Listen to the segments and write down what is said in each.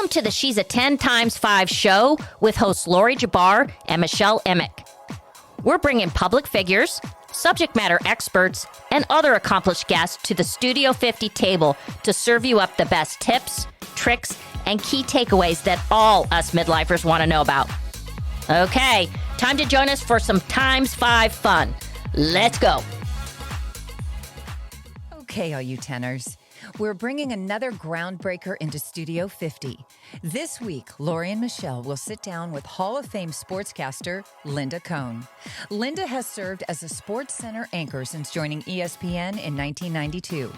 to the She's a 10 times 5 show with hosts Laurie Jabbar and Michelle Emick. We're bringing public figures, subject matter experts, and other accomplished guests to the Studio 50 table to serve you up the best tips, tricks, and key takeaways that all us midlifers want to know about. Okay, time to join us for some times 5 fun. Let's go. Okay, all you tenors. We're bringing another groundbreaker into Studio 50. This week, Laurie and Michelle will sit down with Hall of Fame sportscaster Linda Cohn. Linda has served as a SportsCenter anchor since joining ESPN in 1992.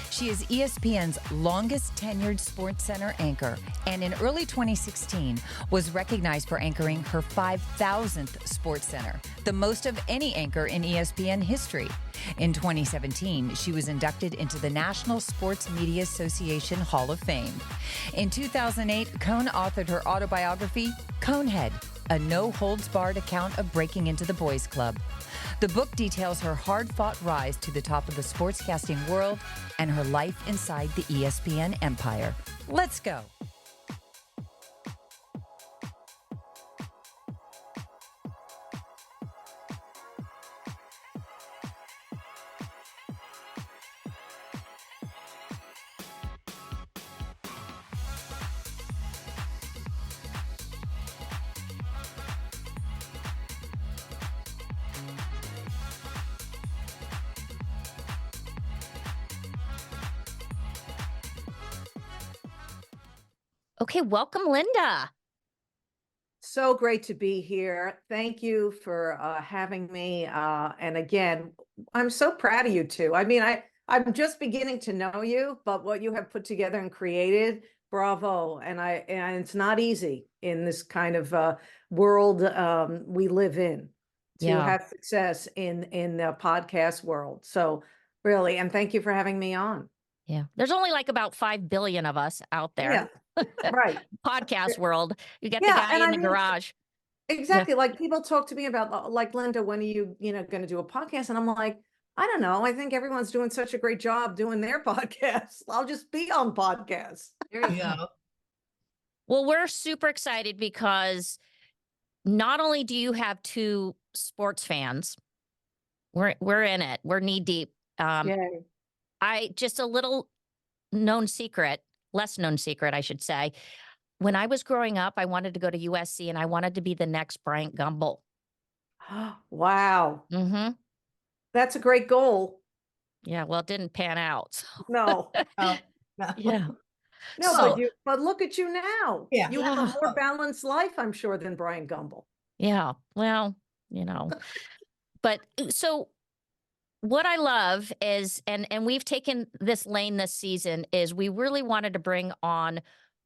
She is ESPN's longest-tenured SportsCenter anchor, and in early 2016 was recognized for anchoring her 5,000th SportsCenter, the most of any anchor in ESPN history. In 2017, she was inducted into the National Sports Media Association Hall of Fame. In 2008, Cohn authored her autobiography, Cohn-Head, a no-holds-barred account of breaking into the boys' club. The book details her hard-fought rise to the top of the sportscasting world and her life inside the ESPN empire. Let's go. Okay, welcome, Linda. So great to be here. Thank you for having me. And again, I'm so proud of you two. I mean, I'm just beginning to know you, but what you have put together and created, bravo. And it's not easy in this kind of world we live in to have success in the podcast world. So really, and thank you for having me on. Yeah, there's only like about 5 billion of us out there. Yeah. Right. Podcast world. You get the guy in the garage. Exactly. Yeah. Like people talk to me about like, Linda, when are you going to do a podcast? And I'm like, I don't know. I think everyone's doing such a great job doing their podcasts. I'll just be on podcasts. There you go. Well, we're super excited because not only do you have 2 sports fans, we're in it. We're knee deep. I just a little known secret. Less known secret, I should say. When I was growing up, I wanted to go to USC and I wanted to be the next Bryant Gumbel. Wow. Mm-hmm. That's a great goal. Yeah, well, it didn't pan out. So. No. No. Yeah. No, So, but look at you now. Yeah. You have a more balanced life, I'm sure, than Bryant Gumbel. Yeah. Well, but so what I love is, and we've taken this lane this season, is we really wanted to bring on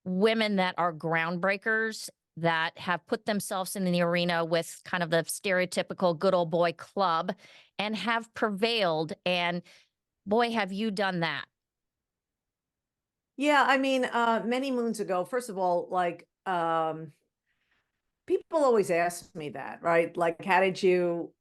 women that are groundbreakers, that have put themselves in the arena with kind of the stereotypical good old boy club and have prevailed. And boy, have you done that. Yeah, I mean, many moons ago, first of all, like, people always ask me that, right? Like, how did you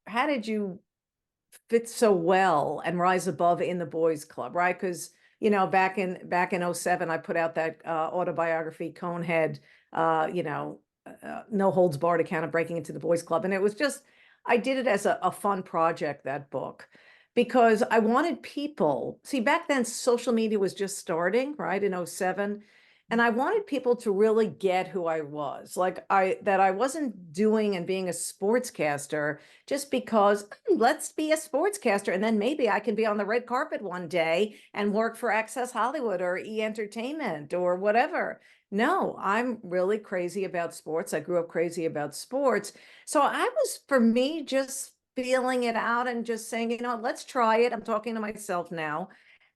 fit so well and rise above in the boys club, right? Because back in 2007 I put out that autobiography, Cohn-Head, no holds barred account of breaking into the boys club, and it was just, I did it as a fun project, that book, because I wanted people, see, back then social media was just starting, right, in 2007. And I wanted people to really get who I was, like that I wasn't doing and being a sportscaster just because let's be a sportscaster and then maybe I can be on the red carpet one day and work for Access Hollywood or E Entertainment or whatever. No, I'm really crazy about sports. I grew up crazy about sports. So I was, for me, just feeling it out and just saying, let's try it. I'm talking to myself now.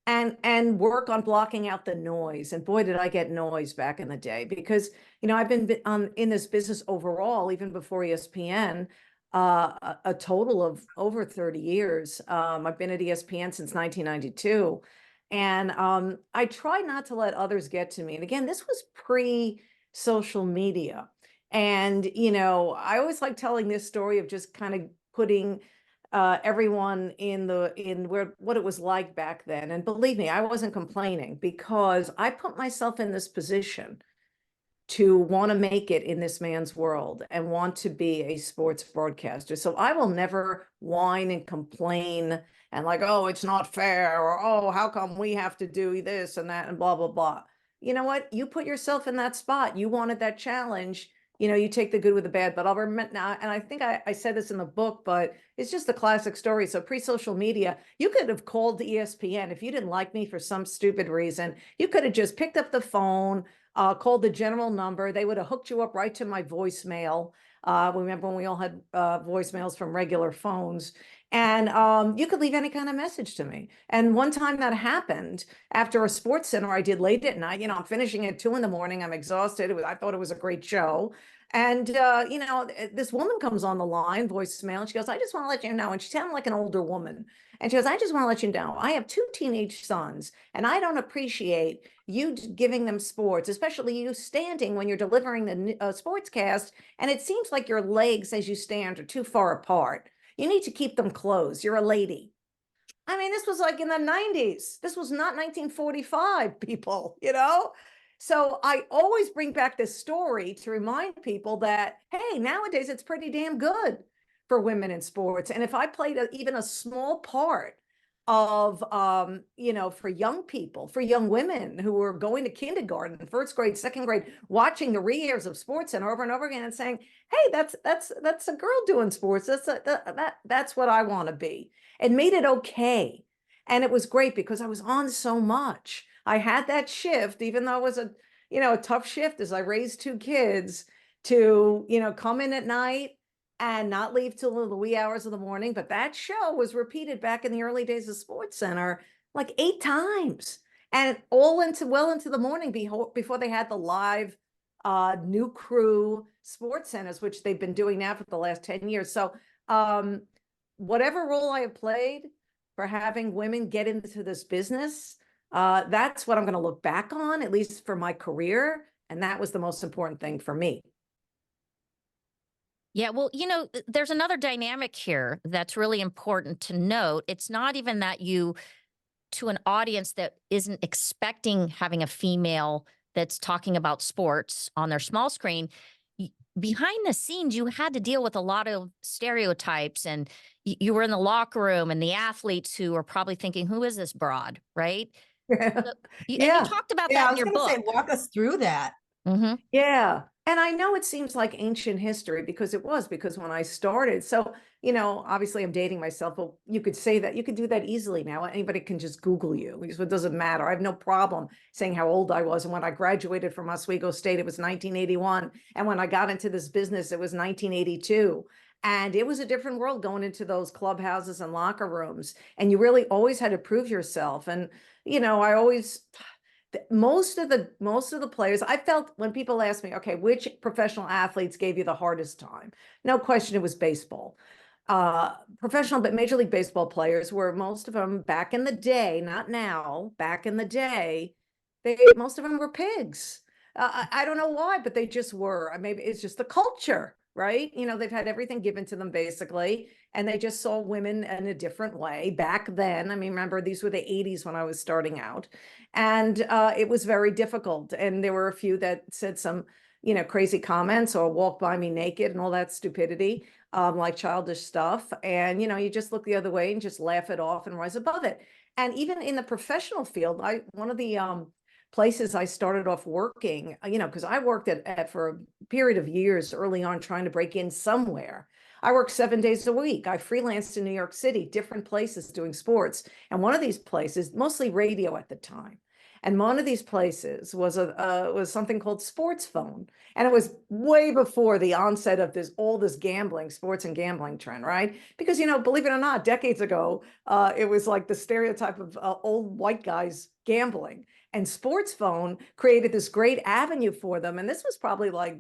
And work on blocking out the noise. And boy, did I get noise back in the day, because, I've been in this business overall, even before ESPN, a total of over 30 years. I've been at ESPN since 1992. And I try not to let others get to me. And again, this was pre-social media. And, I always like telling this story of just kind of putting everyone in what it was like back then. And believe me, I wasn't complaining, because I put myself in this position to want to make it in this man's world and want to be a sports broadcaster. So I will never whine and complain and like, oh, it's not fair, or oh, how come we have to do this and that and blah, blah, blah. You know what? You put yourself in that spot. You wanted that challenge. You take the good with the bad. But I'll remember now, and I think I said this in the book, but it's just a classic story. So pre-social media, you could have called ESPN if you didn't like me for some stupid reason. You could have just picked up the phone, called the general number. They would have hooked you up right to my voicemail. Remember when we all had voicemails from regular phones, and you could leave any kind of message to me. And one time that happened after a sports center I did late at night. I'm finishing at 2 a.m. I'm exhausted. I thought it was a great show. And this woman comes on the line, voicemail, and she goes, I just want to let you know. And she sounded like an older woman. And she goes, I just want to let you know, I have 2 teenage sons, and I don't appreciate you giving them sports, especially you standing when you're delivering the sportscast. And it seems like your legs as you stand are too far apart. You need to keep them closed. You're a lady. I mean, this was like in the 90s. This was not 1945, people, So I always bring back this story to remind people that, hey, nowadays it's pretty damn good for women in sports. And if I played even a small part of, for young people, for young women who were going to kindergarten, first grade, second grade, watching the re-airs of sports and over again and saying, hey, that's a girl doing sports. That's what I want to be. It made it okay. And it was great because I was on so much. I had that shift, even though it was a tough shift as I raised 2 kids to, come in at night and not leave till the wee hours of the morning. But that show was repeated back in the early days of SportsCenter like 8 times, and all well into the morning before they had the live new crew sports centers, which they've been doing now for the last 10 years. So whatever role I have played for having women get into this business, that's what I'm going to look back on, at least for my career. And that was the most important thing for me. Yeah, well, there's another dynamic here that's really important to note. It's not even that to an audience that isn't expecting having a female that's talking about sports on their small screen, behind the scenes, you had to deal with a lot of stereotypes, and you were in the locker room and the athletes who are probably thinking, who is this broad, right? Yeah. So, and you talked about that in your book. Say, walk us through that. Mm-hmm. Yeah. And I know it seems like ancient history because when I started. So, obviously I'm dating myself, but you could say that, you could do that easily now. Anybody can just Google you. So it doesn't matter. I have no problem saying how old I was. And when I graduated from Oswego State, it was 1981. And when I got into this business, it was 1982. And it was a different world going into those clubhouses and locker rooms. And you really always had to prove yourself. And, most of the players, I felt when people ask me, okay, which professional athletes gave you the hardest time? No question, it was baseball. Professional, but Major League Baseball players were, most of them back in the day, not now, back in the day, most of them were pigs. I don't know why, but they just were. Maybe it's just the culture, right? They've had everything given to them basically, and they just saw women in a different way back then. I mean, remember, these were the 80s when I was starting out, and it was very difficult. And there were a few that said some, crazy comments or walked by me naked and all that stupidity, like childish stuff. And, you just look the other way and just laugh it off and rise above it. And even in the professional field, one of the places I started off working, because I worked at for a period of years early on trying to break in somewhere. I worked 7 days a week. I freelanced in New York City, different places doing sports. And one of these places, mostly radio at the time. And one of these places was something called Sports Phone. And it was way before the onset of all this gambling, sports and gambling trend, right? Because, believe it or not, decades ago, it was like the stereotype of old white guys gambling. And Sports Phone created this great avenue for them. And this was probably like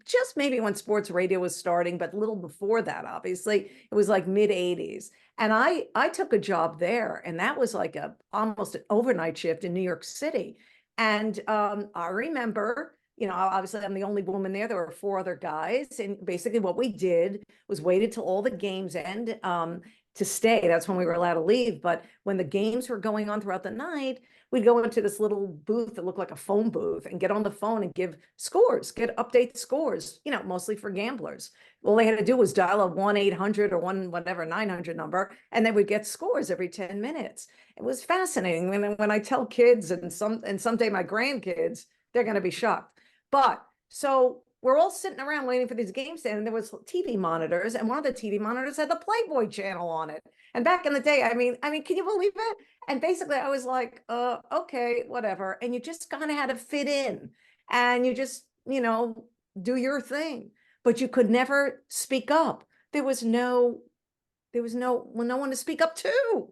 just maybe when sports radio was starting, but a little before that, obviously. It was like mid 80s. And I took a job there, and that was like almost an overnight shift in New York City. And I remember, obviously I'm the only woman there. There were 4 other guys. And basically what we did was waited till all the games end to stay. That's when we were allowed to leave. But when the games were going on throughout the night, we'd go into this little booth that looked like a phone booth and get on the phone and give scores, get update scores, you know, mostly for gamblers. All they had to do was dial a 1-800 or one whatever 900 number, and they would get scores every 10 minutes. It was fascinating. When I tell kids and someday my grandkids, they're going to be shocked. But so we're all sitting around waiting for these games to end, and there was TV monitors, and one of the TV monitors had the Playboy channel on it. And back in the day, I mean, can you believe it? And basically I was like, okay, whatever. And you just kind of had to fit in, and you just, you know, do your thing, but you could never speak up. There was no one to speak up to,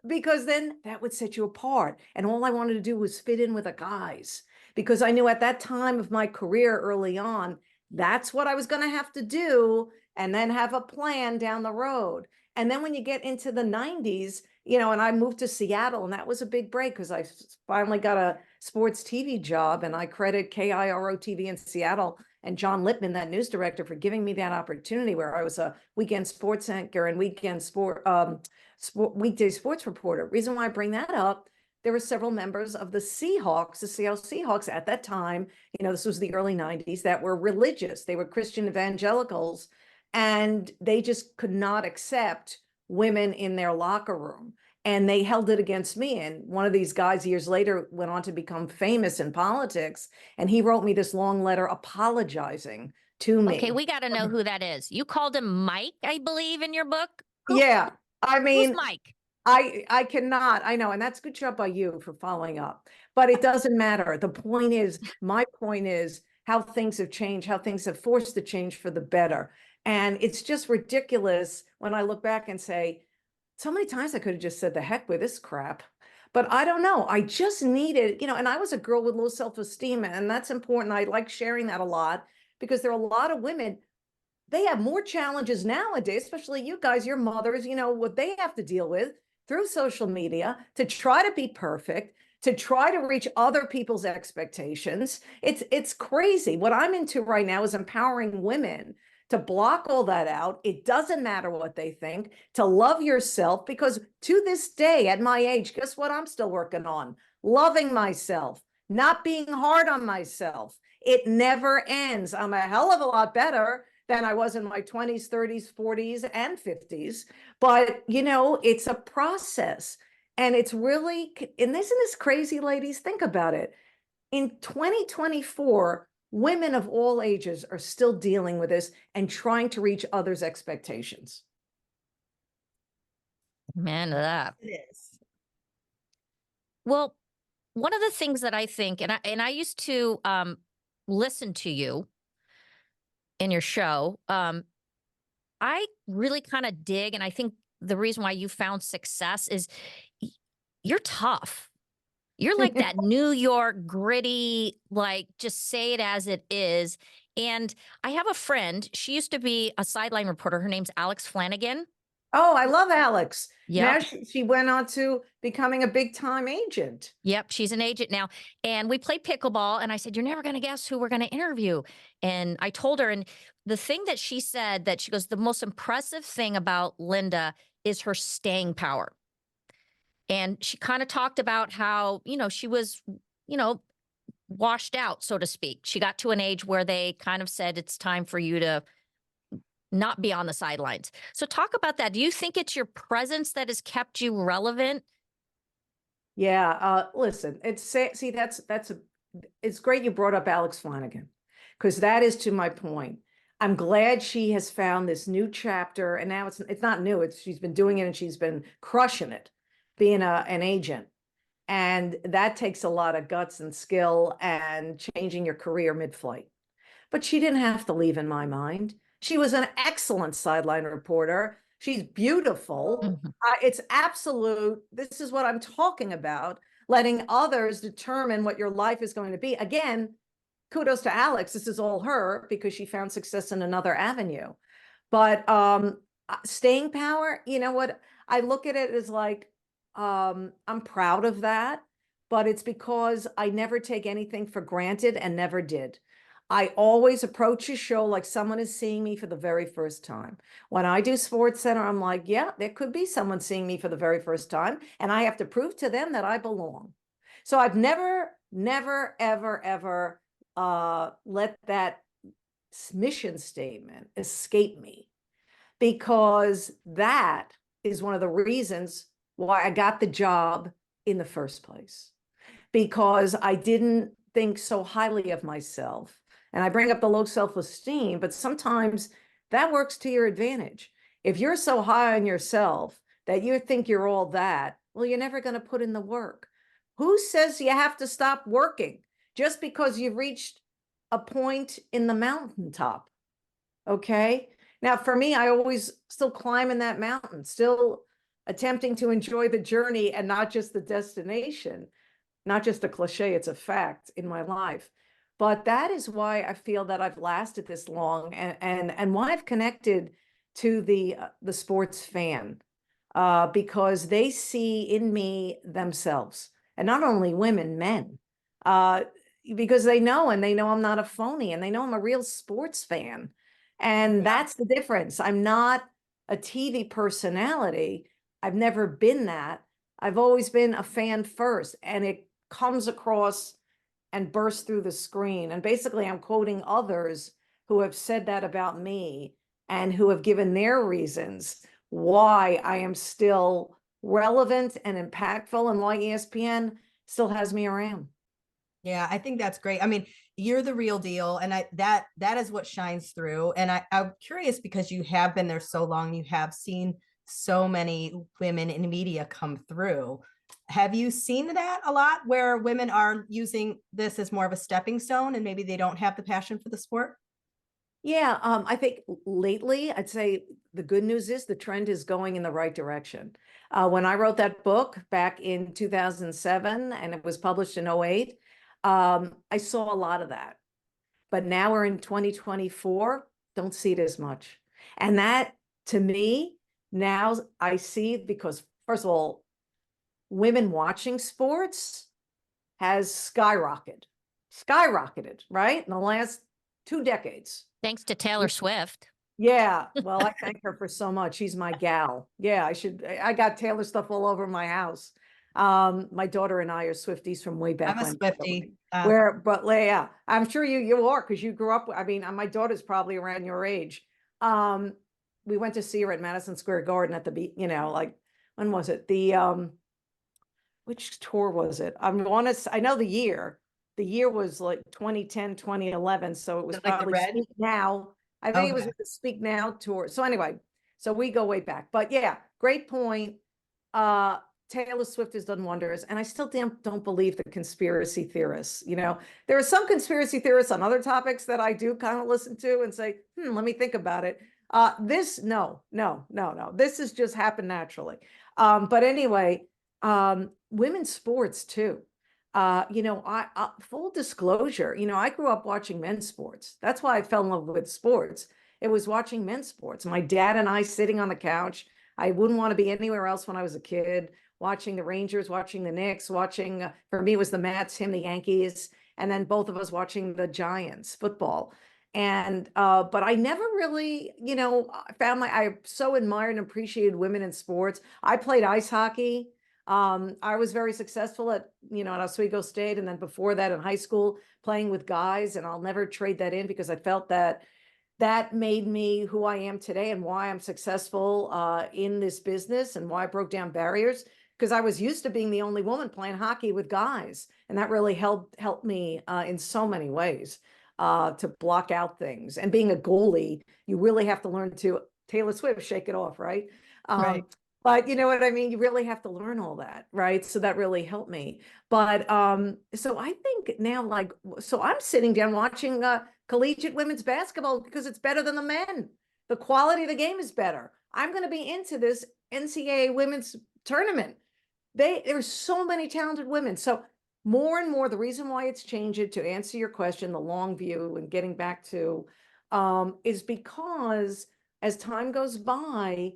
because then that would set you apart. And all I wanted to do was fit in with the guys, because I knew at that time of my career early on, that's what I was going to have to do, and then have a plan down the road. And then when you get into the 90s, you know, and I moved to Seattle, and that was a big break because I finally got a sports TV job, and I credit KIRO TV in Seattle and John Lippman, that news director, for giving me that opportunity, where I was a weekend sports anchor and weekday sports reporter. Reason why I bring that up, there were several members of the Seahawks, the Seattle Seahawks at that time, you know, this was the early 90s, that were religious. They were Christian evangelicals, and they just could not accept women in their locker room. And they held it against me. And one of these guys years later went on to become famous in politics. And he wrote me this long letter apologizing to me. Okay, we got to know who that is. You called him Mike, I believe, in your book. Yeah. I mean, who's Mike? I cannot, I know, and that's good job by you for following up, but it doesn't matter. The point is, my point is how things have changed, how things have forced to change for the better. And it's just ridiculous when I look back and say, so many times I could have just said, the heck with this crap. But I don't know. I just needed, you know, and I was a girl with low self-esteem, and that's important. I like sharing that a lot, because there are a lot of women, they have more challenges nowadays, especially you guys, your mothers, you know, what they have to deal with through social media to try to be perfect, to try to reach other people's expectations. It's crazy. What I'm into right now is empowering women to block all that out. It doesn't matter what they think, to love yourself, because to this day at my age, guess what I'm still working on? Loving myself, not being hard on myself. It never ends. I'm a hell of a lot better than I was in my 20s, 30s, 40s, and 50s. But, you know, it's a process. And it's really, and isn't this crazy, ladies? Think about it. In 2024, women of all ages are still dealing with this and trying to reach others' expectations. Man, that. It is. Well, one of the things that I think, and I used to listen to you in your show, I really kind of dig, and I think the reason why you found success is you're tough. You're like that New York gritty, like just say it as it is. And I have a friend, she used to be a sideline reporter. Her name's Alex Flanagan. Oh, I love Alex. Yeah. Now she went on to becoming a big time agent. Yep, she's an agent now. And we played pickleball, and I said, you're never going to guess who we're going to interview. And I told her, and the thing that she said, that she goes, the most impressive thing about Linda is her staying power. And she kind of talked about how, you know, she was, you know, washed out, so to speak. She got to an age where they kind of said, it's time for you to not be on the sidelines. So talk about that. Do you think it's your presence that has kept you relevant? Yeah, listen, it's great you brought up Alex Flanagan, because that is to my point. I'm glad she has found this new chapter, and now it's not new. She's been doing it, and she's been crushing it, being an agent. And that takes a lot of guts and skill and changing your career mid-flight. But she didn't have to leave, in my mind. She was an excellent sideline reporter. She's beautiful. Mhm. It's absolute. This is what I'm talking about, letting others determine what your life is going to be. Again, kudos to Alex. This is all her, because she found success in another avenue. But staying power, you know what? I look at it as like, I'm proud of that, but it's because I never take anything for granted, and never did. I always approach a show like someone is seeing me for the very first time. When I do SportsCenter, I'm like, yeah, there could be someone seeing me for the very first time, and I have to prove to them that I belong. So I've never, ever, ever let that mission statement escape me, because that is one of the reasons why I got the job in the first place, because I didn't think so highly of myself. And I bring up the low self-esteem, but sometimes that works to your advantage. If you're so high on yourself that you think you're all that, well, you're never going to put in the work. Who says you have to stop working just because you've reached a point in the mountaintop? Okay. Now, for me, I always still climbing that mountain, still attempting to enjoy the journey and not just the destination. Not just a cliche, it's a fact in my life. But that is why I feel that I've lasted this long, and why I've connected to the sports fan, because they see in me themselves, and not only women, men, uh, because they know, and they know I'm not a phony, and they know I'm a real sports fan. And that's the difference. I'm not a TV personality. I've never been that. I've always been a fan first, and it comes across and bursts through the screen. And basically, I'm quoting others who have said that about me and who have given their reasons why I am still relevant and impactful, and why ESPN still has me around. Yeah, I think that's great. I mean, you're the real deal, and that is what shines through. And I'm curious, because you have been there so long, you have seen so many women in media come through. Have you seen that a lot, where women are using this as more of a stepping stone, and maybe they don't have the passion for the sport? Yeah, I think lately, I'd say the good news is the trend is going in the right direction. When I wrote that book back in 2007, and it was published in '08, I saw a lot of that. But now we're in 2024, don't see it as much. And that, to me, now I see, because first of all, women watching sports has skyrocketed, right? In the last 2 decades. Thanks to Taylor Swift. Yeah, well, I thank her for so much. She's my gal. Yeah, I got Taylor stuff all over my house. My daughter and I are Swifties from way back I'm a when. Swiftie. But yeah, I'm sure you are, because you grew up. I mean, my daughter's probably around your age. We went to see her at Madison Square Garden at the, like, when was it? Which tour was it? I know the year. The year was like 2010, 2011. So it was Is it like the probably red? Speak Now. I think it was Okay. with the Speak Now tour. So anyway, so we go way back. But yeah, great point. Taylor Swift has done wonders, and I still don't believe the conspiracy theorists. There are some conspiracy theorists on other topics that I do kind of listen to and say, let me think about it. No. This has just happened naturally. But anyway, women's sports too. Full disclosure, I grew up watching men's sports. That's why I fell in love with sports. It was watching men's sports. My dad and I sitting on the couch. I wouldn't want to be anywhere else when I was a kid, watching the Rangers, watching the Knicks, watching, for me, it was the Mets, him, the Yankees, and then both of us watching the Giants football. And, but I never really, I so admired and appreciated women in sports. I played ice hockey. I was very successful at Oswego State, and then before that in high school, playing with guys, and I'll never trade that in, because I felt that made me who I am today, and why I'm successful in this business, and why I broke down barriers, because I was used to being the only woman playing hockey with guys, and that really helped me in so many ways to block out things. And being a goalie, you really have to learn to, Taylor Swift, shake it off, right? Right. But you know what I mean? You really have to learn all that, right? So that really helped me. But so I think now, so I'm sitting down watching collegiate women's basketball because it's better than the men. The quality of the game is better. I'm going to be into this NCAA women's tournament. There's so many talented women. So more and more, the reason why it's changed, to answer your question, the long view and getting back to, is because as time goes by,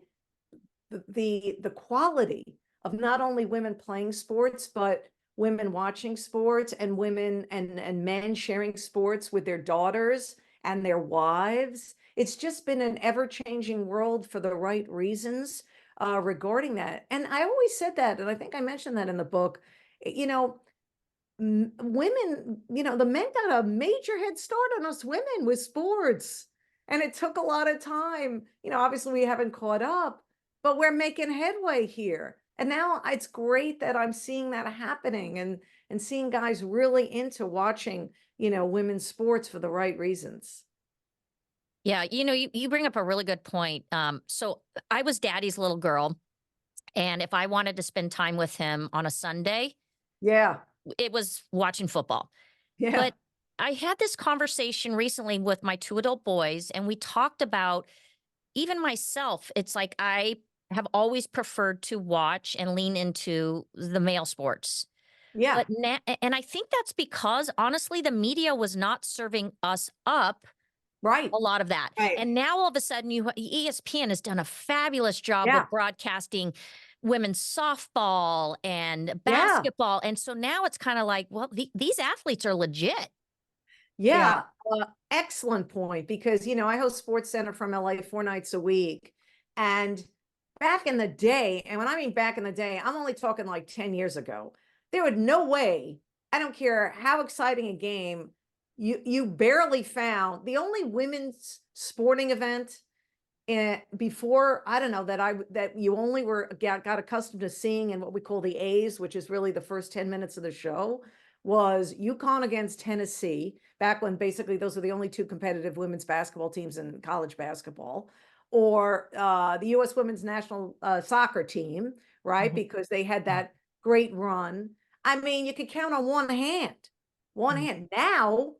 the quality of not only women playing sports, but women watching sports, and women and men sharing sports with their daughters and their wives. It's just been an ever-changing world for the right reasons regarding that. And I always said that, and I think I mentioned that in the book, women, the men got a major head start on us women with sports. And it took a lot of time. Obviously we haven't caught up, but we're making headway here. And now it's great that I'm seeing that happening and seeing guys really into watching, women's sports for the right reasons. Yeah, you bring up a really good point. So I was daddy's little girl, and if I wanted to spend time with him on a Sunday, Yeah. it was watching football. Yeah. But I had this conversation recently with my two adult boys, and we talked about even myself. It's like I have always preferred to watch and lean into the male sports. Yeah. But and I think that's because honestly, the media was not serving us up Right. a lot of that. Right. And now all of a sudden ESPN has done a fabulous job Yeah. with broadcasting women's softball and Yeah. basketball. And so now it's kind of like, well, these athletes are legit. Yeah. Excellent point, because, I host SportsCenter from LA 4 nights a week. And back in the day, and when I mean back in the day, I'm only talking like 10 years ago, there would no way, I don't care how exciting a game, you barely found the only women's sporting event before, I don't know, that you only got accustomed to seeing in what we call the A's, which is really the first 10 minutes of the show, was UConn against Tennessee, back when basically those were the only two competitive women's basketball teams in college basketball, or the U.S. women's national soccer team, right? Mhm. Because they had that great run. I mean, you could count on one hand. Mhm. Now,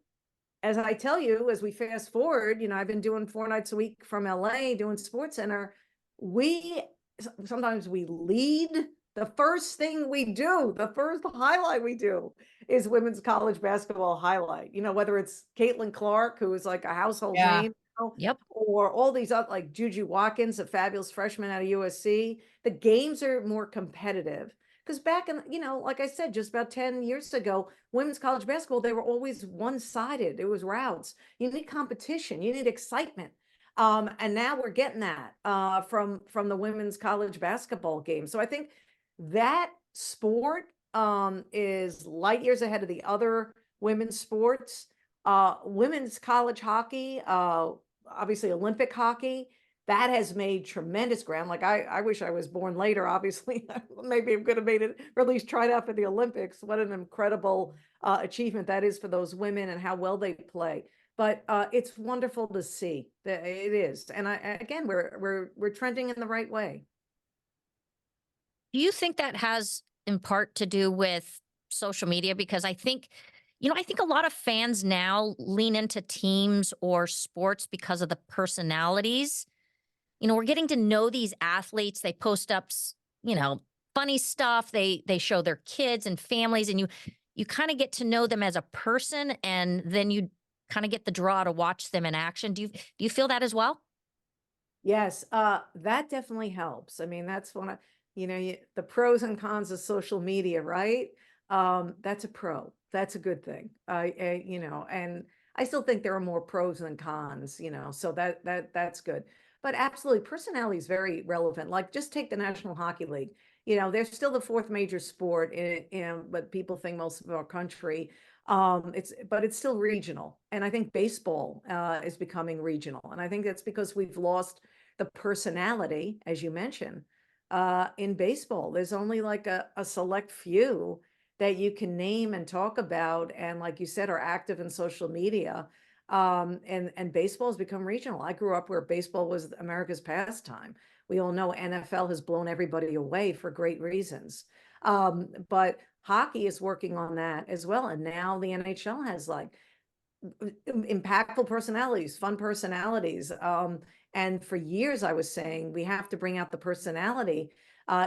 as I tell you, as we fast forward, I've been doing 4 nights a week from LA doing SportsCenter. Sometimes we lead. The first thing we do, the first highlight we do is women's college basketball highlight. Whether it's Caitlin Clark, who is like a household Yeah. name, Yep. or all these other, like Juju Watkins, a fabulous freshman out of USC. The games are more competitive. Because back in, like I said, just about 10 years ago, women's college basketball, they were always one-sided. It was routes. You need competition. You need excitement. And now we're getting that from the women's college basketball game. So I think that sport is light years ahead of the other women's sports. Women's college hockey, obviously Olympic hockey, that has made tremendous ground. Like I wish I was born later, obviously. Maybe I could have made it, or at least tried out for the Olympics. What an incredible achievement that is for those women and how well they play. But it's wonderful to see. It is. And again, we're trending in the right way. Do you think that has in part to do with social media? Because I think, I think a lot of fans now lean into teams or sports because of the personalities. We're getting to know these athletes. They post up, funny stuff. They show their kids and families, and you kind of get to know them as a person, and then you kind of get the draw to watch them in action. Do you feel that as well? Yes, that definitely helps. I mean, that's one of, the pros and cons of social media, right? That's a pro. That's a good thing. And I still think there are more pros than cons, so that's good. But absolutely, personality is very relevant. Like, just take the National Hockey League. They're still the fourth major sport but people think most of our country. But it's still regional. And I think baseball is becoming regional. And I think that's because we've lost the personality, as you mentioned, in baseball. There's only like a select few that you can name and talk about, and like you said, are active in social media. And baseball has become regional. I grew up where baseball was America's pastime. We all know NFL has blown everybody away for great reasons. But hockey is working on that as well. And now the NHL has like impactful personalities, fun personalities. And for years I was saying we have to bring out the personality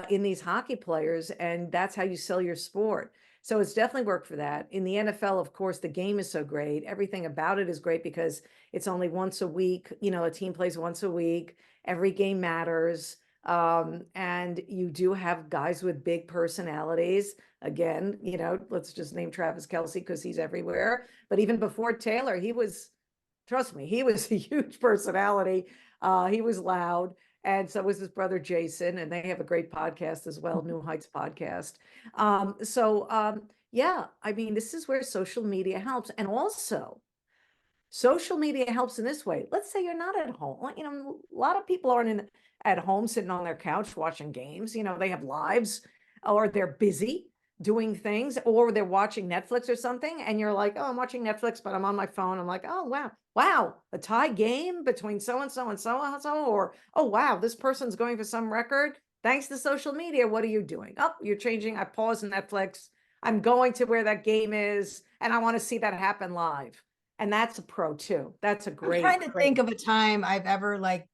in these hockey players, and that's how you sell your sport. So it's definitely worked for that. In the NFL, of course, the game is so great. Everything about it is great because it's only once a week. A team plays once a week. Every game matters. And you do have guys with big personalities. Again, let's just name Travis Kelce because he's everywhere. But even before Taylor, trust me, he was a huge personality. He was loud. And so was his brother Jason, and they have a great podcast as well, New Heights podcast. Yeah, I mean, this is where social media helps. And also, social media helps in this way. Let's say you're not at home. Like, a lot of people aren't at home sitting on their couch watching games. They have lives, or they're busy doing things, or they're watching Netflix or something. And you're like, oh, I'm watching Netflix, but I'm on my phone. I'm like, oh, wow. Wow, a tie game between so and so and so and so. Or, oh, wow, this person's going for some record. Thanks to social media. What are you doing? Oh, you're changing. I pause Netflix. I'm going to where that game is, and I want to see that happen live. And that's a pro too. That's a I'm great, trying to great. think of a time I've ever like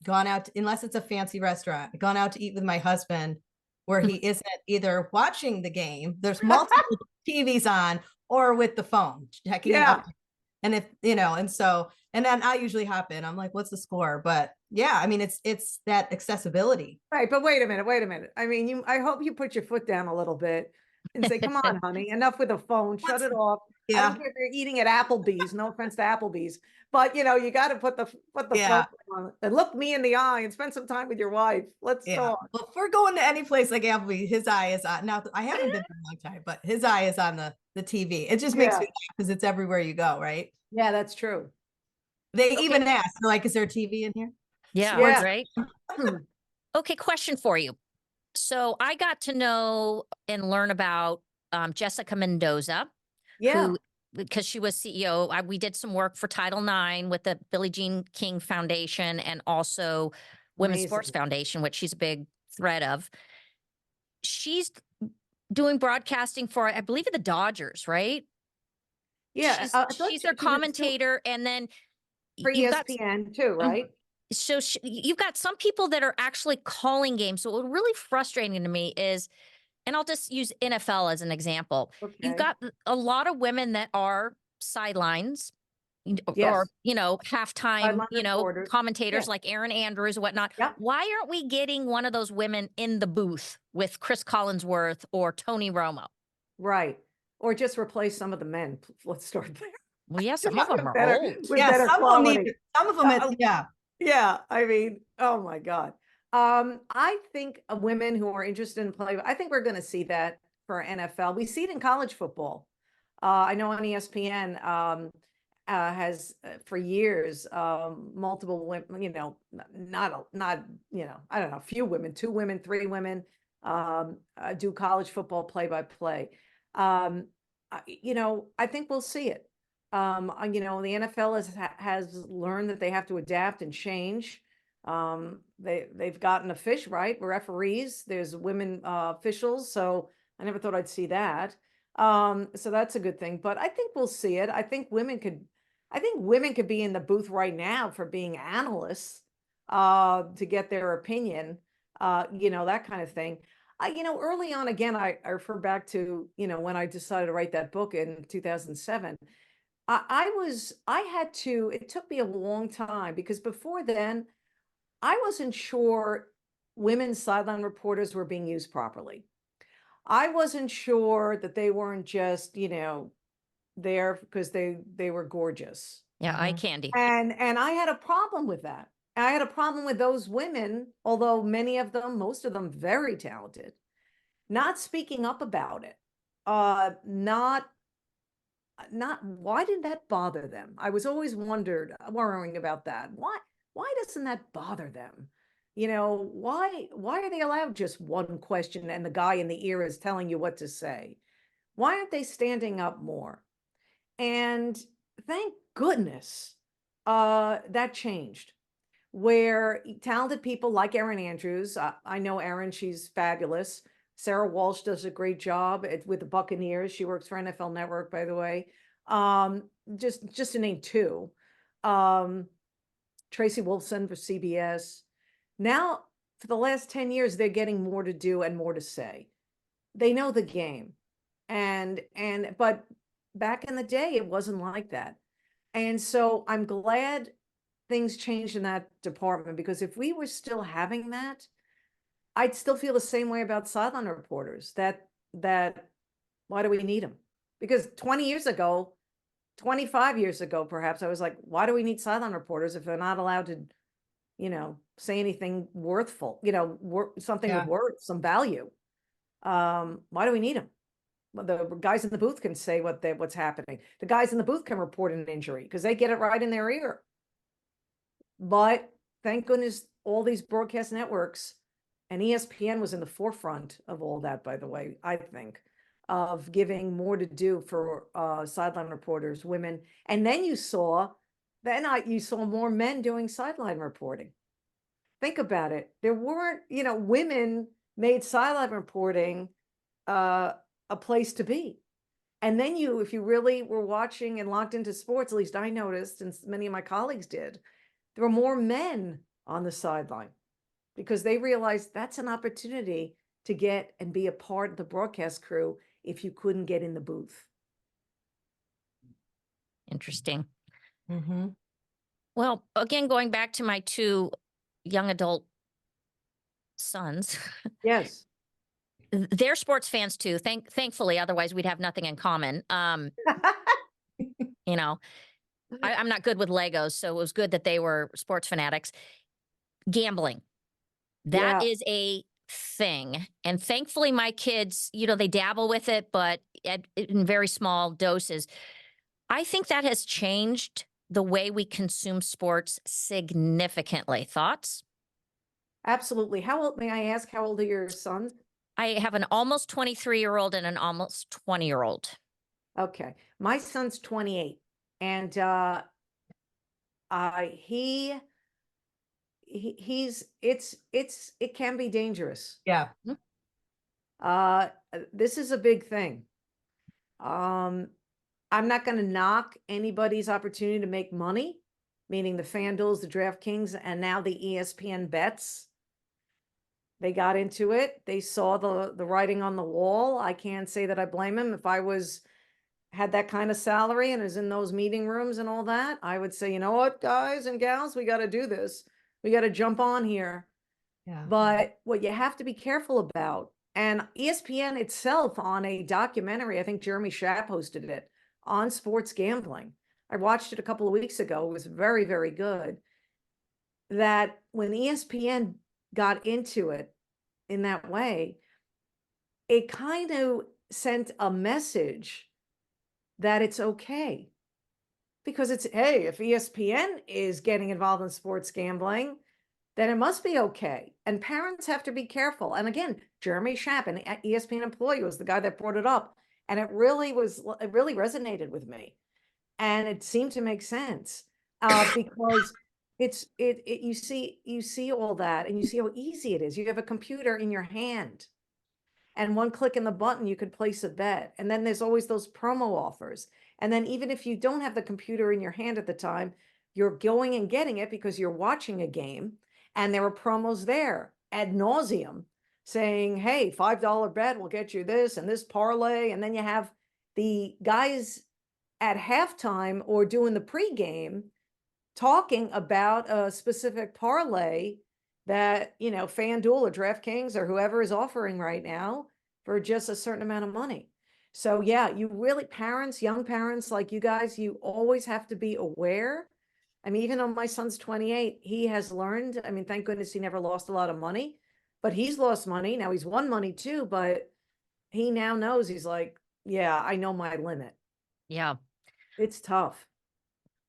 gone out, unless it's a fancy restaurant, gone out to eat with my husband where he isn't either watching the game, there's multiple TVs on, or with the phone, checking an Yeah. update. And if, and then I usually hop in, I'm like, what's the score? But yeah, I mean, it's that accessibility. Right. But wait a minute. I mean, I hope you put your foot down a little bit and say, come on, honey, enough with the phone, shut it off. I don't Yeah. care if you're eating at Applebee's, no offense to Applebee's, but you got to put the phone Yeah. on and look me in the eye and spend some time with your wife. Let's Yeah. talk. Well, if we're going to any place like Applebee's, his eye is on. Now, I haven't been there a long time, but his eye is on the TV. It just makes Yeah. me laugh because it's everywhere you go, right? Yeah, that's true. They Okay. even ask, like, is there a TV in here? Yeah, Yeah. right. Okay, question for you. So I got to know and learn about Jessica Mendoza, Yeah. who, because she was CEO, we did some work for Title IX with the Billie Jean King Foundation and also Women's Sports Amazing. Foundation, which she's a big thread of. She's doing broadcasting for, I believe, the Dodgers, right? Yeah. She's, I thought she's their she was doing commentator, and then for you've got ESPN too, Mhm. right? So you've got some people that are actually calling games. So what really frustrating to me is, and I'll just use NFL as an example. You've Okay. got a lot of women that are sidelines or, Yes. halftime, Sideline reporters. Yeah. commentators like Aaron Andrews and whatnot. Yep. Why aren't we getting one of those women in the booth with Chris Collinsworth or Tony Romo? Right. Or just replace some of the men. Let's start there. Well, yeah, some of them are Better, old. with Yeah, better some of them need, quality. some of them, yeah. Yeah. I mean, oh my God. I think women who are interested in play, I think we're going to see that for NFL. We see it in college football. I know on ESPN has for years multiple women, not I don't know, a few women, 2 women, 3 women do college football play by play. I think we'll see it. The NFL has learned that they have to adapt and change. They've gotten referees. There's women officials, so I never thought I'd see that. So that's a good thing. But I think we'll see it. I think women could be in the booth right now for being analysts to get their opinion, that kind of thing. Early on, again, I refer back to, when I decided to write that book in 2007. It took me a long time because before then, I wasn't sure women's sideline reporters were being used properly. I wasn't sure that they weren't just, there because they were gorgeous. Yeah, eye candy. And I had a problem with that. I had a problem with those women, although most of them very talented, not speaking up about it. Not why did that bother them? I was always worrying about that. Why doesn't that bother them? Why are they allowed just one question and the guy in the ear is telling you what to say? Why aren't they standing up more? And thank goodness that changed, where talented people like Erin Andrews, I know Erin, she's fabulous. Sarah Walsh does a great job with the Buccaneers. She works for NFL Network, by the way. Just to name 2. Tracy Wolfson for CBS. Now, for the last 10 years, they're getting more to do and more to say. They know the game. But back in the day, it wasn't like that. And so I'm glad things changed in that department, because if we were still having that, I'd still feel the same way about sideline reporters, that why do we need them? Because 20 years ago, 25 years ago, perhaps, I was like, why do we need sideline reporters if they're not allowed to, say anything worthful, something with worth, some value? Why do we need them? the guys in the booth can say what's happening. The guys in the booth can report an injury because they get it right in their ear. But thank goodness all these broadcast networks, and ESPN was in the forefront of all that, by the way, I think, of giving more to do for sideline reporters, women. And then you saw more men doing sideline reporting. Think about it. There weren't, women made sideline reporting a place to be. And then if you really were watching and locked into sports, at least I noticed, and many of my colleagues did, there were more men on the sideline because they realized that's an opportunity to get and be a part of the broadcast crew if you couldn't get in the booth. Interesting. Mm-hmm. Well, again, going back to my two young adult sons, Yes. they're sports fans too. Thankfully, otherwise we'd have nothing in common. You know, I'm not good with Legos, so it was good that they were sports fanatics. Gambling, that Yeah. is a thing. And thankfully my kids, they dabble with it, but in very small doses. I think that has changed the way we consume sports significantly. Thoughts? Absolutely. May I ask, how old are your sons? I have an almost 23-year-old and an almost 20-year-old. Okay. My son's 28 and it can be dangerous. Yeah. This is a big thing. I'm not going to knock anybody's opportunity to make money, meaning the FanDuels, the DraftKings, and now the ESPN bets. They got into it. They saw the writing on the wall. I can't say that I blame him. If I had that kind of salary and was in those meeting rooms and all that, I would say, you know what, guys and gals, we got to do this. We got to jump on here. Yeah. But what you have to be careful about, and ESPN itself on a documentary, I think Jeremy Schaap hosted it, on sports gambling. I watched it a couple of weeks ago. It was very, very good. That when ESPN got into it in that way, it kind of sent a message that it's okay. Because hey, if ESPN is getting involved in sports gambling, then it must be okay. And parents have to be careful. And again, Jeremy Schaap, an ESPN employee, was the guy that brought it up. And it really resonated with me. And it seemed to make sense because you see all that and you see how easy it is. You have a computer in your hand and one click in the button, you could place a bet. And then there's always those promo offers. And then even if you don't have the computer in your hand at the time, you're going and getting it because you're watching a game and there are promos there ad nauseum saying, hey, $5 bet will get you this and this parlay. And then you have the guys at halftime or doing the pregame talking about a specific parlay that, FanDuel or DraftKings or whoever is offering right now for just a certain amount of money. So yeah, you really, young parents like you guys, you always have to be aware. I mean, even though my son's 28, he has learned, thank goodness he never lost a lot of money, but he's lost money. Now he's won money too, but he now knows, he's like, yeah, I know my limit. Yeah. It's tough.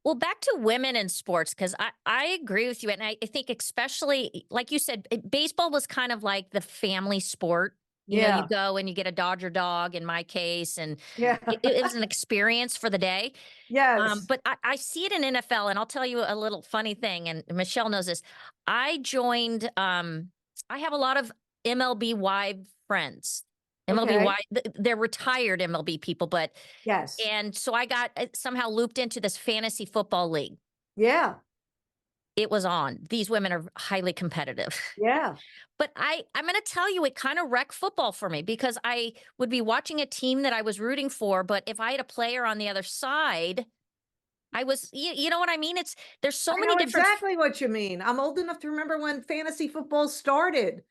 Well, back to women in sports, because I agree with you. And I think especially, like you said, baseball was kind of like the family sport. You go and you get a Dodger dog in my case, and it was an experience for the day. Yes. But I see it in NFL, and I'll tell you a little funny thing, and Michelle knows this. I joined, I have a lot of MLB wife friends. MLB, they're retired MLB people, but yes. And so I got somehow looped into this fantasy football league. Yeah. It was on. These women are highly competitive. Yeah. But I'm going to tell you, it kind of wrecked football for me because I would be watching a team that I was rooting for, but if I had a player on the other side, I was, you know what I mean? There's so many different. Exactly what you mean. I'm old enough to remember when fantasy football started.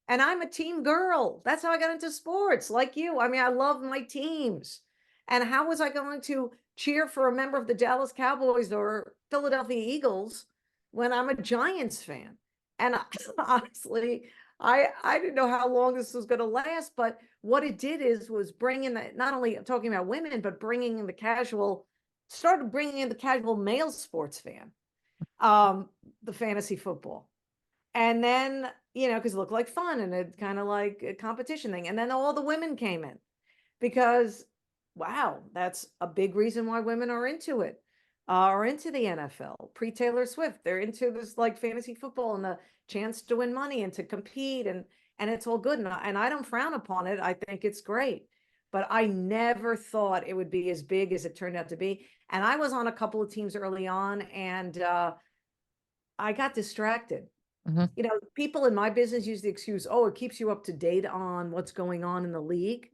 And I'm a team girl. That's how I got into sports, like you. I love my teams. And how was I going to cheer for a member of the Dallas Cowboys or Philadelphia Eagles when I'm a Giants fan? And honestly, I didn't know how long this was going to last, but what it did was bring in the, not only talking about women, but bringing in the started bringing in the casual male sports fan, the fantasy football. And then, because it looked like fun and it kind of like a competition thing. And then all the women came in because, wow, that's a big reason why women are into it, are into the NFL. Pre-Taylor Swift, they're into this like fantasy football and the chance to win money and to compete, and it's all good. And I don't frown upon it. I think it's great. But I never thought it would be as big as it turned out to be. And I was on a couple of teams early on, and I got distracted. Mhm. People in my business use the excuse, oh, it keeps you up to date on what's going on in the league.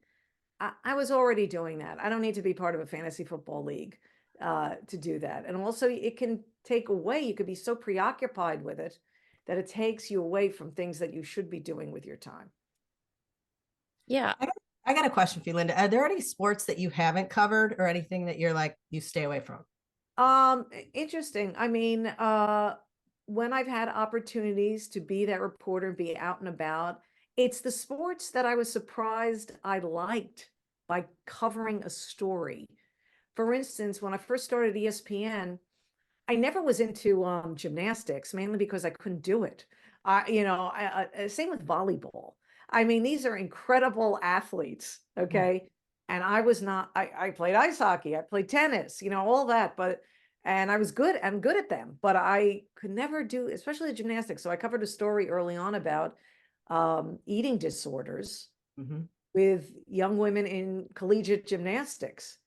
I was already doing that. I don't need to be part of a fantasy football league to do that. And also, it can take away, you could be so preoccupied with it that it takes you away from things that you should be doing with your time. Yeah. I got a question for you, Linda. Are there any sports that you haven't covered or anything that you're like, you stay away from? Interesting. I mean, when I've had opportunities to be that reporter and be out and about, it's the sports that I was surprised I liked by covering a story. For instance, when I first started ESPN, I never was into gymnastics, mainly because I couldn't do it. Same with volleyball. I mean, these are incredible athletes, okay? And I was not, I played ice hockey, I played tennis, all that, and I'm good at them, but I could never do, especially the gymnastics. So I covered a story early on about eating disorders with young women in collegiate gymnastics.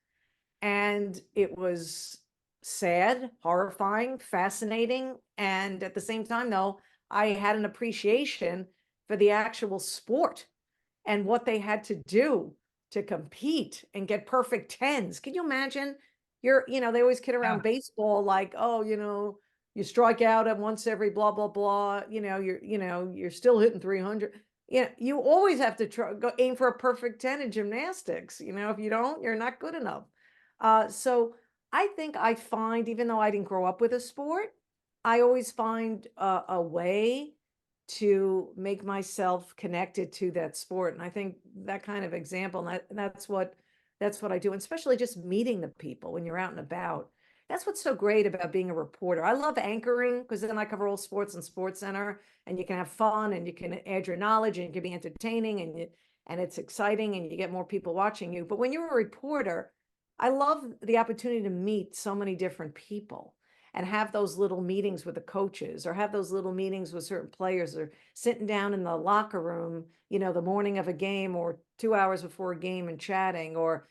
And it was sad, horrifying, fascinating. And at the same time, though, I had an appreciation for the actual sport and what they had to do to compete and get perfect tens. Can you imagine? They always kid around baseball like, oh, you strike out at once every blah, blah, blah. You're still hitting 300. You always have to aim for a perfect 10 in gymnastics. If you don't, you're not good enough. So I think I find, even though I didn't grow up with a sport, I always find a way to make myself connected to that sport. And I think that kind of example, that's what I do, and especially just meeting the people when you're out and about. That's what's so great about being a reporter. I love anchoring because then I cover all sports and SportsCenter, and you can have fun and you can add your knowledge and you can be entertaining and it's exciting and you get more people watching you. But when you're a reporter, I love the opportunity to meet so many different people and have those little meetings with the coaches or have those little meetings with certain players or sitting down in the locker room, the morning of a game or 2 hours before a game and chatting, or,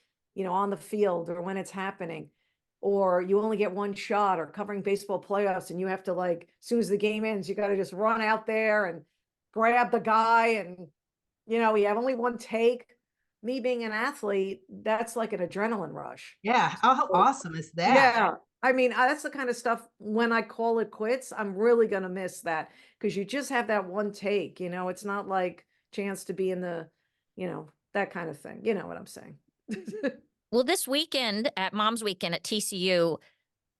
on the field or when it's happening, or you only get one shot, or covering baseball playoffs and you have to, like, as soon as the game ends, you got to just run out there and grab the guy and, you have only one take. Me being an athlete, that's like an adrenaline rush. Yeah. Oh, how awesome is that? Yeah. I mean, that's the kind of stuff when I call it quits, I'm really going to miss that because you just have that one take, it's not like chance to be in the, that kind of thing. You know what I'm saying? Well, this weekend at Mom's Weekend at TCU,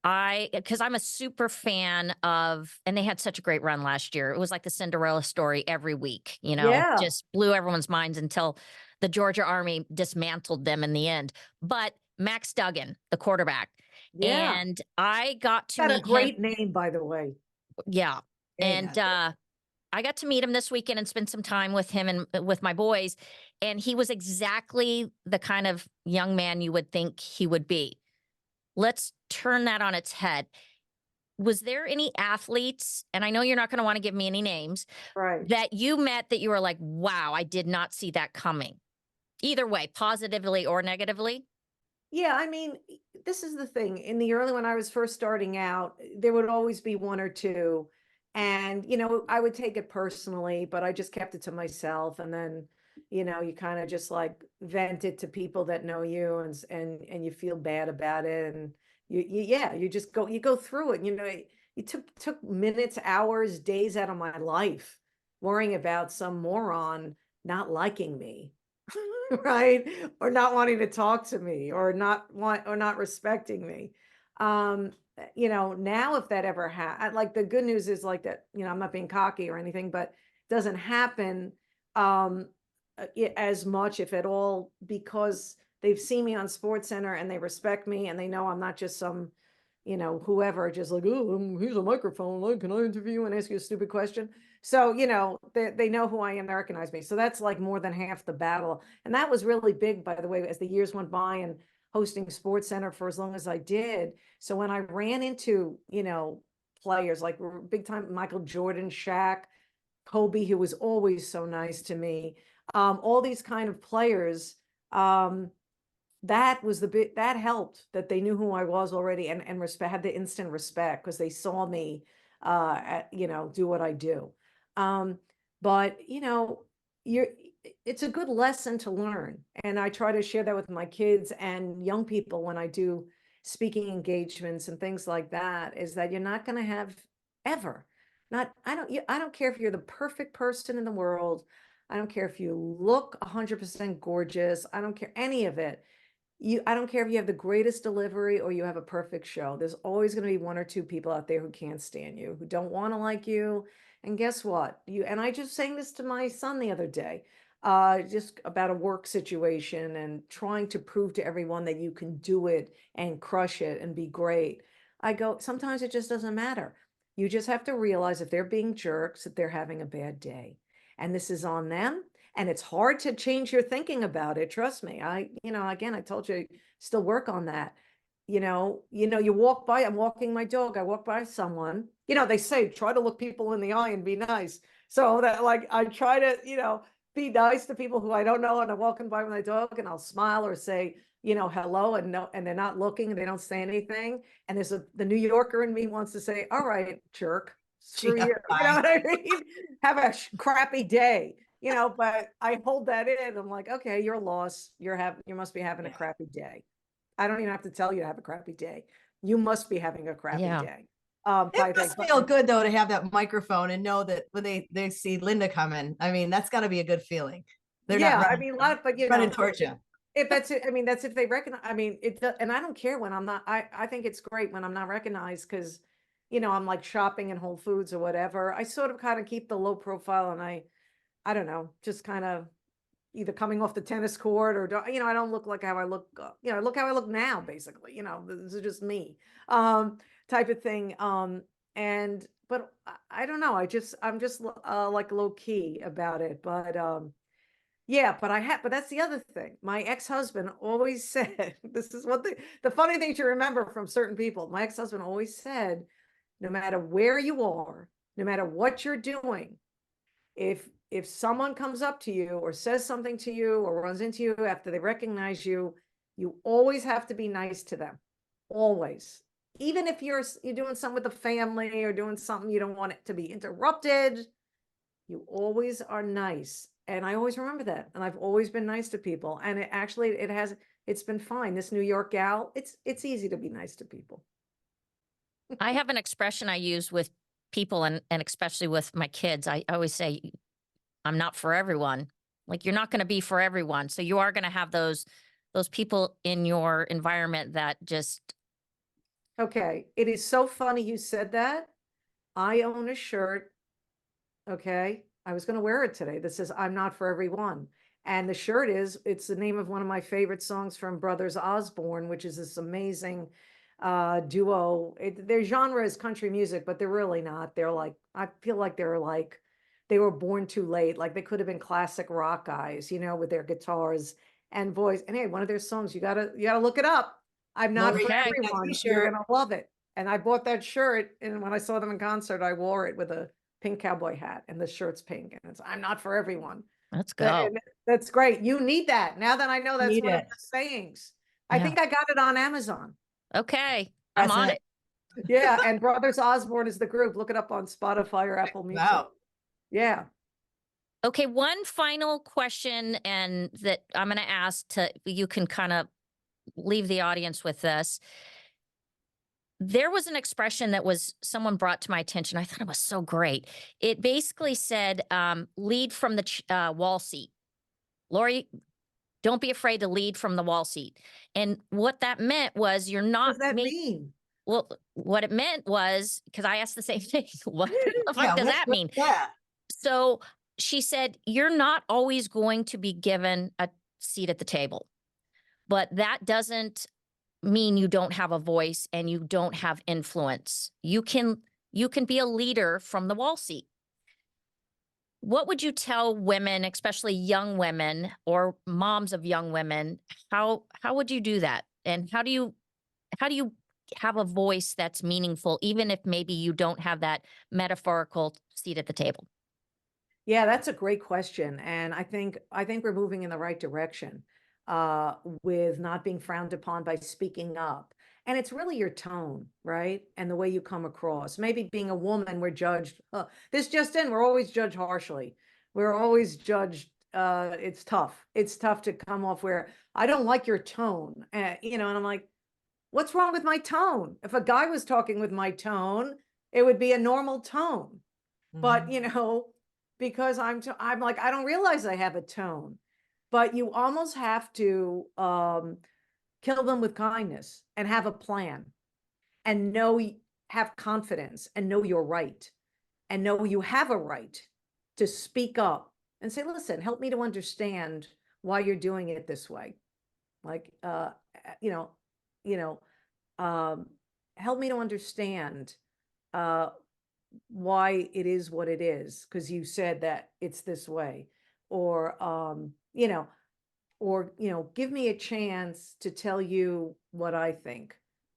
because I'm a super fan of, and they had such a great run last year. It was like the Cinderella story every week, Yeah. just blew everyone's minds until the Georgia Army dismantled them in the end. But Max Duggan, the quarterback, Yeah. and I got to Got a meet great him. name, by the way. Yeah. And I got to meet him this weekend and spend some time with him and with my boys. And he was exactly the kind of young man you would think he would be. Let's turn that on its head. Was there any athletes, and I know you're not going to want to give me any names, Right. that you met that you were like, wow, I did not see that coming? Either way, positively or negatively? Yeah, I mean, this is the thing. In the early, when I was first starting out, there would always be one or two. And, I would take it personally, but I just kept it to myself. And then, you kind of just like vent it to people that know you and you feel bad about it. And you just you go through it. It took minutes, hours, days out of my life worrying about some moron not liking me. Right, or not wanting to talk to me, or not respecting me. Now if that ever like, the good news is like that, I'm not being cocky or anything, but if doesn't happen as much, if at all, because they've seen me on SportsCenter and they respect me and they know I'm not just some, whoever, just like, oh, here's a microphone. Like, can I interview you and ask you a stupid question? So, they know who I am, they recognize me. So that's like more than half the battle. And that was really big, by the way, as the years went by and hosting SportsCenter for as long as I did. So when I ran into, players like big time Michael Jordan, Shaq, Kobe, who was always so nice to me, all these kind of players, that was that helped, that they knew who I was already and had the instant respect because they saw me, do what I do. But it's a good lesson to learn. And I try to share that with my kids and young people when I do speaking engagements and things like that, is that you're not going to have ever, I don't care if you're the perfect person in the world. I don't care if you look 100% gorgeous. I don't care any of it. I don't care if you have the greatest delivery or you have a perfect show. There's always going to be one or two people out there who can't stand you, who don't want to like you. And guess what? And I just saying this to my son the other day, just about a work situation and trying to prove to everyone that you can do it and crush it and be great. I go, sometimes it just doesn't matter. You just have to realize if they're being jerks, that they're having a bad day. And this is on them. And it's hard to change your thinking about it. Trust me. Again, I told you, still work on that. You walk by, I'm walking my dog. I walk by someone, they say, try to look people in the eye and be nice. So that like, I try to, be nice to people who I don't know. And I'm walking by with my dog and I'll smile or say, hello, and no, and they're not looking and they don't say anything. And the New Yorker in me wants to say, all right, jerk, screw you. You know what I mean? Have a crappy day. But I hold that in. I'm like, okay, you're lost. You must be having a crappy day. I don't even have to tell you to have a crappy day. You must be having a crappy day. It must feel good though to have that microphone and know that when they see Linda coming, I mean, that's got to be a good feeling. They're not running, but running towards you. If that's it, I mean, that's if they recognize. I mean, and I don't care when I'm not. I think it's great when I'm not recognized because, I'm like shopping in Whole Foods or whatever. I sort of kind of keep the low profile, and I don't know, just kind of either coming off the tennis court or, I don't look like how I look, I look how I look now, basically, this is just me, type of thing. But I don't know. I'm just like low key about it, but, yeah, but that's the other thing. My ex-husband always said, this is what the funny thing to remember from certain people. My ex-husband always said, no matter where you are, no matter what you're doing, if someone comes up to you or says something to you or runs into you after they recognize you, you always have to be nice to them. Always. Even if you're doing something with the family or doing something you don't want it to be interrupted, you always are nice. And I always remember that. And I've always been nice to people. And it's been fine. This New York gal, it's easy to be nice to people. I have an expression I use with people and especially with my kids. I always say, I'm not for everyone. Like, you're not going to be for everyone. So you are going to have those people in your environment that just. Okay. It is so funny you said that. I own a shirt. Okay. I was going to wear it today that says, I'm not for everyone. And the shirt it's the name of one of my favorite songs from Brothers Osborne, which is this amazing duo. Their genre is country music, but they're really not. They're like, I feel like they were born too late. Like they could have been classic rock guys, with their guitars and voice. And hey, one of their songs, you gotta look it up. I'm not for everyone. You're gonna love it. And I bought that shirt, and when I saw them in concert, I wore it with a pink cowboy hat, and the shirt's pink, and it's I'm not for everyone. Let's go. That's great. You need that. Now that I know that's one of the sayings. I think I got it on Amazon. Okay. I'm on it. Yeah. And Brothers Osborne is the group. Look it up on Spotify or Apple Music. Wow. Yeah. Okay. One final question, and that I'm going to ask you can kind of leave the audience with this. There was an expression that someone brought to my attention. I thought it was so great. It basically said, lead from the wall seat. Laurie, don't be afraid to lead from the wall seat. And what that meant was you're not. What does that mean? Well, what it meant was, because I asked the same thing, what the fuck does that mean? Yeah. So she said, you're not always going to be given a seat at the table, but that doesn't mean you don't have a voice and you don't have influence. You can be a leader from the wall seat. What would you tell women, especially young women or moms of young women? How would you do that? And how do you have a voice that's meaningful, even if maybe you don't have that metaphorical seat at the table? Yeah, that's a great question. And I think we're moving in the right direction with not being frowned upon by speaking up. And it's really your tone, right? And the way you come across. Maybe being a woman, we're judged. This just in, we're always judged harshly. We're always judged. It's tough. It's tough to come off where I don't like your tone. And I'm like, what's wrong with my tone? If a guy was talking with my tone, it would be a normal tone. But, because I'm like, I don't realize I have a tone, but you almost have to kill them with kindness and have a plan and have confidence and know you're right and know you have a right to speak up and say, listen, help me to understand why you're doing it this way. Like, you know, you know, help me to understand why it is what it is, because you said that it's this way, or give me a chance to tell you what I think,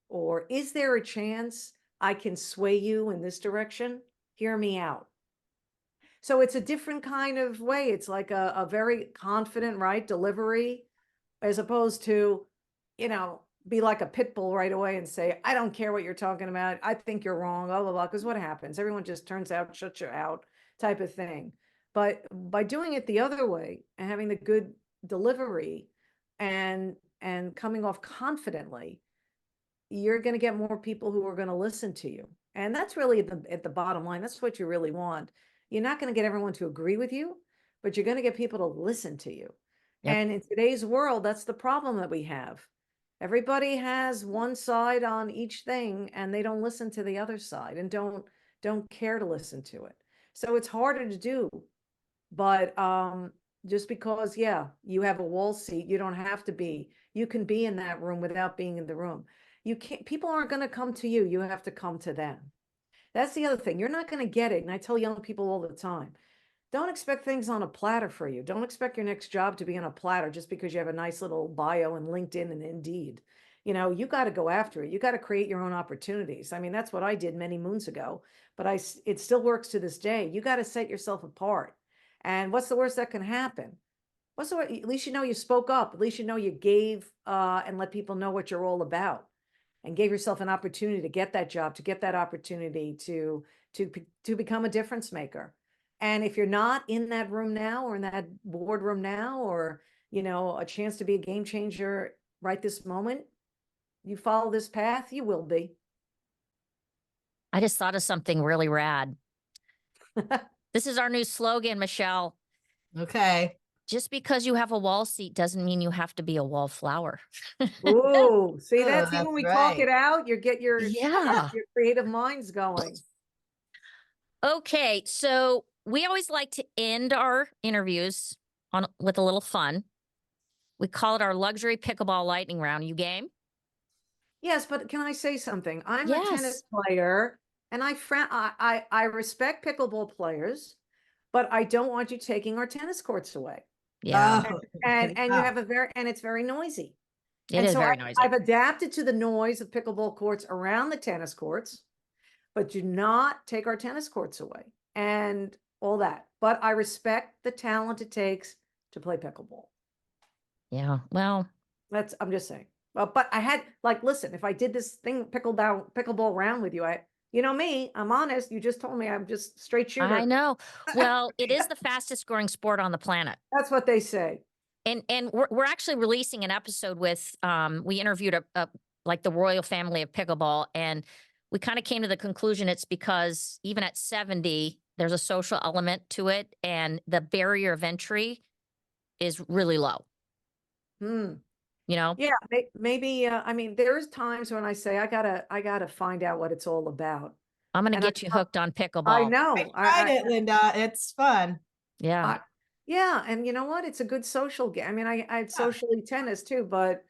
or is there a chance I can sway you in this direction? Hear me out. So it's a different kind of way. It's like a very confident, right, delivery, as opposed to, be like a pit bull right away and say, I don't care what you're talking about. I think you're wrong, blah, blah, blah. Because what happens? Everyone just turns out, shuts you out type of thing. But by doing it the other way and having the good delivery and coming off confidently, you're going to get more people who are going to listen to you. And that's really at the bottom line. That's what you really want. You're not going to get everyone to agree with you, but you're going to get people to listen to you. Yep. And in today's world, that's the problem that we have. Everybody has one side on each thing and they don't listen to the other side and don't care to listen to it. So it's harder to do. But just because, you have a wall seat, you don't have to be. You can be in that room without being in the room. You can't, people aren't going to come to you. You have to come to them. That's the other thing. You're not going to get it. And I tell young people all the time, don't expect things on a platter for you. Don't expect your next job to be on a platter just because you have a nice little bio in LinkedIn and Indeed. You got to go after it. You got to create your own opportunities. I mean, that's what I did many moons ago, but it still works to this day. You got to set yourself apart. And what's the worst that can happen? At least you spoke up. At least you gave and let people know what you're all about, and gave yourself an opportunity to get that job, to get that opportunity to become a difference maker. And if you're not in that room now or in that boardroom now, or, a chance to be a game changer right this moment, you follow this path, you will be. I just thought of something really rad. This is our new slogan, Michelle. Okay. Just because you have a wall seat doesn't mean you have to be a wallflower. Oh, see, Oh, that's that's when we talk right. it out, you get your Yeah. your creative minds going. Okay, so we always like to end our interviews with a little fun. We call it our luxury pickleball lightning round. You game? Yes, but can I say something? I'm a tennis Yes. player, and I respect pickleball players, but I don't want you taking our tennis courts away. Yeah, Oh, And you yeah. have it's very noisy. it And is so very noisy. I've adapted to the noise of pickleball courts around the tennis courts, but do not take our tennis courts away and all that. But I respect the talent it takes to play pickleball. Yeah, well, I'm just saying. Well, but I had listen, if I did this thing pickleball round with you, me, I'm honest. You just told me I'm just straight shooter. I know. Well, it is the fastest growing sport on the planet. That's what they say. And we're actually releasing an episode with we interviewed a like the royal family of pickleball, and we kind of came to the conclusion it's because even at 70 there's a social element to it and the barrier of entry is really low. Yeah, maybe. I mean, there's times when I say I gotta find out what it's all about. I'm going to And get you hooked on I pickleball. know. I tried it, Linda. It's fun. Yeah. Yeah, and you know what? It's a good social game. I mean, I had Yeah. socially tennis too, but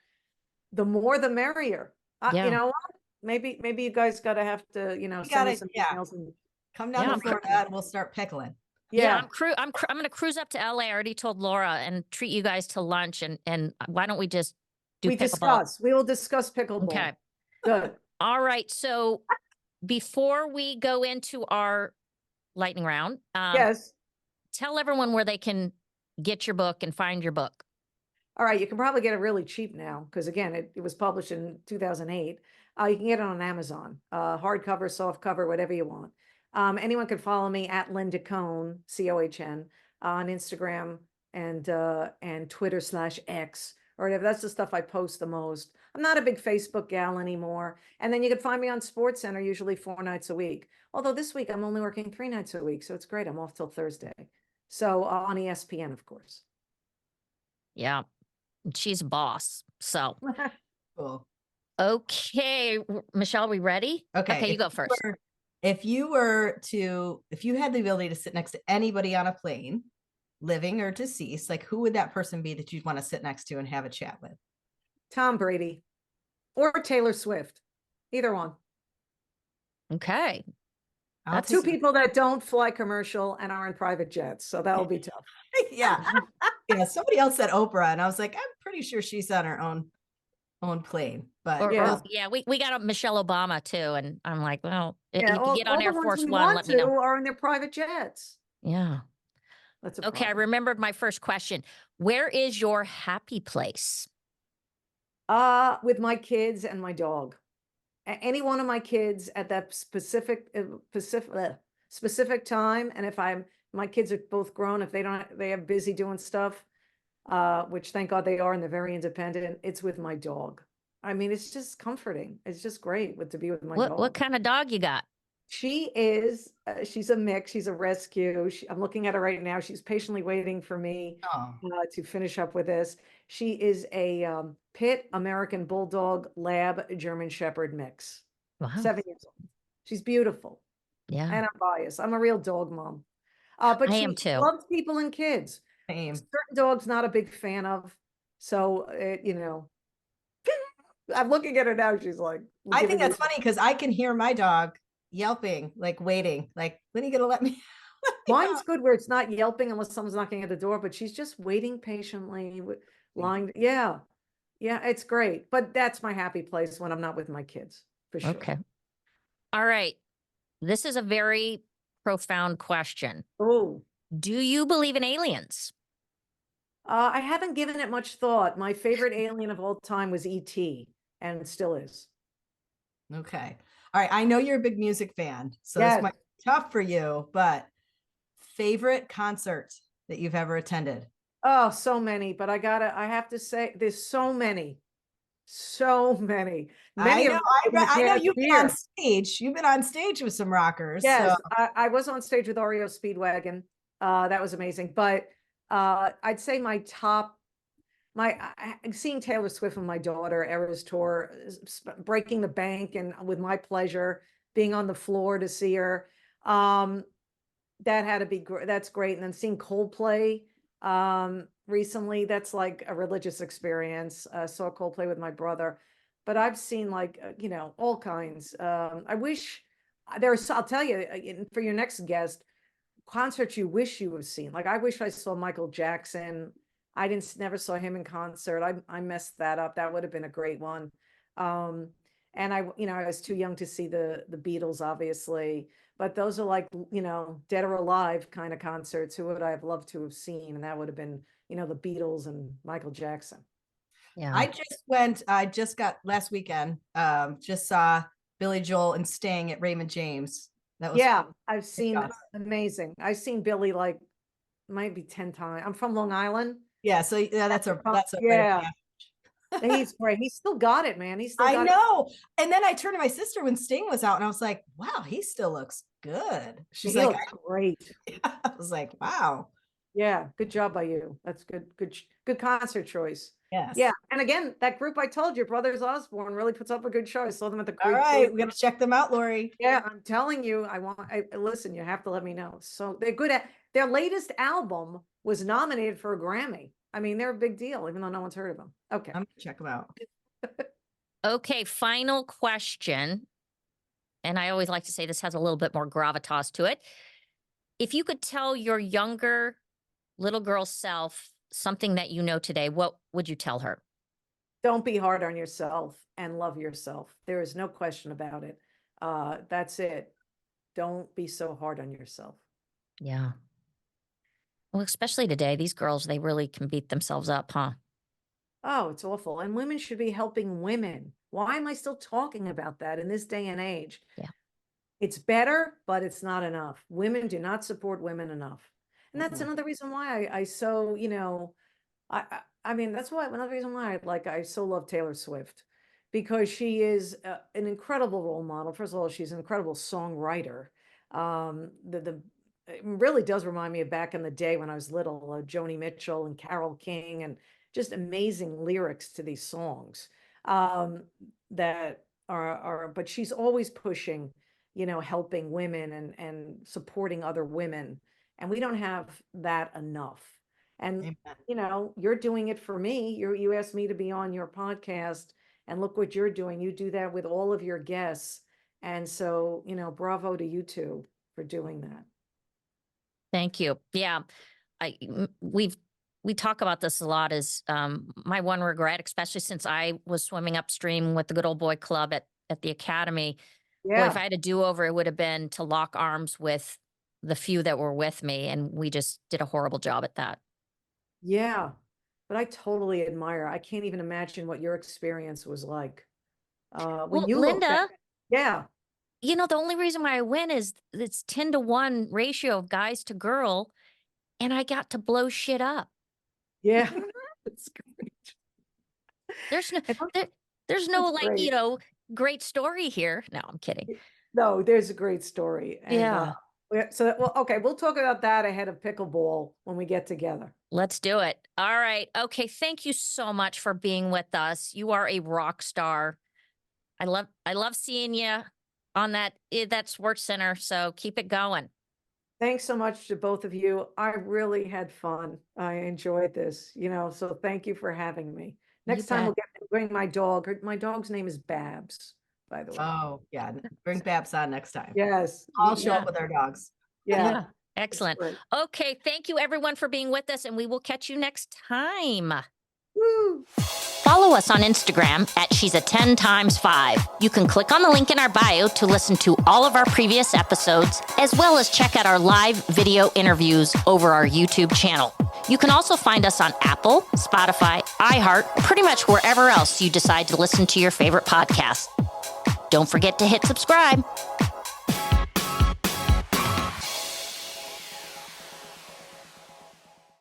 the more the merrier. You Yeah. know what? Maybe you guys gotta have to, You send me gotta, some yeah, emails and come down Yeah. to Florida and we'll start pickling. Yeah, yeah, I'm gonna cruise up to LA. I already told Laura and treat you guys to lunch and why don't we just do pickleball? we will discuss pickleball. Okay. Good. All right. So before we go into our lightning round, Yes. tell everyone where they can get your book and find your book. All right, you can probably get it really cheap now because again, it was published in 2008. You can get it on Amazon, hardcover, softcover, whatever you want. Anyone can follow me at Linda Cohn, Cohn, on Instagram and Twitter/X or whatever. That's the stuff I post the most. I'm not a big Facebook gal anymore. And then you can find me on SportsCenter usually 4 nights a week. Although this week I'm only working 3 nights a week, so it's great. I'm off till Thursday. So on ESPN, of course. Yeah. She's a boss. So, Cool. okay. Michelle, are we ready? Okay. Okay, you go first. If you had the ability to sit next to anybody on a plane, living or deceased, like who would that person be that you'd want to sit next to and have a chat with? Tom Brady or Taylor Swift, either one. Okay. That's two people that don't fly commercial and are in private jets. So that'll be tough. Yeah. Yeah. Somebody else said Oprah, and I was like, I'm pretty sure she's on her own plane. But Yeah, we got a Michelle Obama too. And I'm like, well, yeah, you can get on all Air the ones Force we One, want let me know. are in their private jets. Yeah. That's a Okay, I problem. remembered my first question. Where is your happy place? With my kids and my dog. Any one of my kids at that specific time, and if my kids are both grown, if they have busy doing stuff, which thank God they are, and they're very independent. It's with my dog. I mean, it's just comforting. It's just great to be with my dog. What kind of dog you got? She's a mix. She's a rescue. I'm looking at her right now. She's patiently waiting for me to finish up with this. She is a Pit American Bulldog Lab German Shepherd mix. Wow. 7 years old. She's beautiful. Yeah. And I'm biased. I'm a real dog mom. But I she am too. loves people and kids. Same. Certain dogs not a big fan of. So, I'm looking at her now. She's like, I think that's funny because I can hear my dog yelping, like waiting, like, when are you gonna let me? Mine's good where it's not yelping unless someone's knocking at the door, but she's just waiting patiently, lying. Yeah. Yeah, it's great. But that's my happy place when I'm not with my kids, for sure. Okay. All right. This is a very profound question. Oh. Do you believe in aliens? I haven't given it much thought. My favorite alien of all time was E.T. and it still is. Okay. All right. I know you're a big music fan, so Yes. this might be tough for you, but favorite concert that you've ever attended? Oh, so many, but I have to say there's so many. So many. I know, I know you've been on here. stage. You've been on stage with some rockers. Yes, So. I was on stage with REO Speedwagon. That was amazing. But I'd say my top, seeing Taylor Swift and my daughter, Eras Tour, breaking the bank, and with my pleasure, being on the floor to see her. That had to be great. That's great. And then seeing Coldplay recently, that's like a religious experience. Saw Coldplay with my brother, but I've seen like all kinds. I wish I'll tell you for your next guest, concerts you wish you have seen. Like I wish I saw Michael Jackson. I never saw him in concert. I messed that up. That would have been a great one. And I was too young to see the Beatles, obviously. But those are like, dead or alive kind of concerts. Who would I have loved to have seen? And that would have been, the Beatles and Michael Jackson. Yeah. I just got last weekend, just saw Billy Joel and Sting at Raymond James. That was fun. I've seen amazing. I've seen Billy like maybe 10 times. I'm from Long Island. Yeah. So yeah, that's a yeah. He's great. He's still got it, man. I know. And then I turned to my sister when Sting was out and I was like, wow, he still looks good. She's like, great. I was like, wow. Yeah. Good job by you. That's good. Good concert choice. Yes. Yeah. And again, that group I told you, Brothers Osborne, really puts up a good show. I saw them at the All Creek. right, we're gonna check them out, Lori. Yeah, I'm telling you, listen, you have to let me know. So they're good at their latest album was nominated for a Grammy. I mean, they're a big deal, even though no one's heard of them. Okay. I'm gonna check them out. Okay, final question. And I always like to say this has a little bit more gravitas to it. If you could tell your younger little girl self something that you know today, what would you tell her? Don't be hard on yourself and love yourself. There is no question about it. That's it. Don't be so hard on yourself. Yeah. Well, especially today, these girls, they really can beat themselves up, huh? Oh, it's awful. And women should be helping women. Why am I still talking about that in this day and age? Yeah. It's better, but it's not enough. Women do not support women enough. And that's Mhm. another reason why I so, I mean, that's why another reason why I so love Taylor Swift, because she is an incredible role model. First of all, she's an incredible songwriter. It really does remind me of back in the day when I was little, Joni Mitchell and Carole King, and just amazing lyrics to these songs that but she's always pushing, helping women and supporting other women. And we don't have that enough. And, Amen. you're doing it for me. You asked me to be on your podcast, and look what you're doing. You do that with all of your guests. And so, bravo to you two for doing that. Thank you. Yeah. We talk about this a lot is my one regret, especially since I was swimming upstream with the good old boy club at the academy. Boy, if I had a do-over, it would have been to lock arms with the few that were with me. And we just did a horrible job at that. Yeah. But I totally admire. I can't even imagine what your experience was like. When Well, you look Linda, back. Yeah. the only reason why I win is it's 10-to-1 ratio of guys to girl. And I got to blow shit up. Yeah. That's great. There's no, And there's no that's great. great story here. No, I'm kidding. No, there's a great story. And Yeah. okay, we'll talk about that ahead of pickleball when we get together. Let's do it. All right. Okay. Thank you so much for being with us. You are a rock star. I love seeing you on that Sports Center. So keep it going. Thanks so much to both of you. I really had fun. I enjoyed this, so thank you for having me. Next time we'll bring my dog. My dog's name is Babs, by the way. Oh, yeah. Bring Babs on next time. Yes. I'll show up with our dogs. Yeah. Excellent. Okay. Thank you everyone for being with us, and we will catch you next time. Woo. Follow us on Instagram at She's a 10 times 5. You can click on the link in our bio to listen to all of our previous episodes, as well as check out our live video interviews over our YouTube channel. You can also find us on Apple, Spotify, iHeart, pretty much wherever else you decide to listen to your favorite podcast. Don't forget to hit subscribe.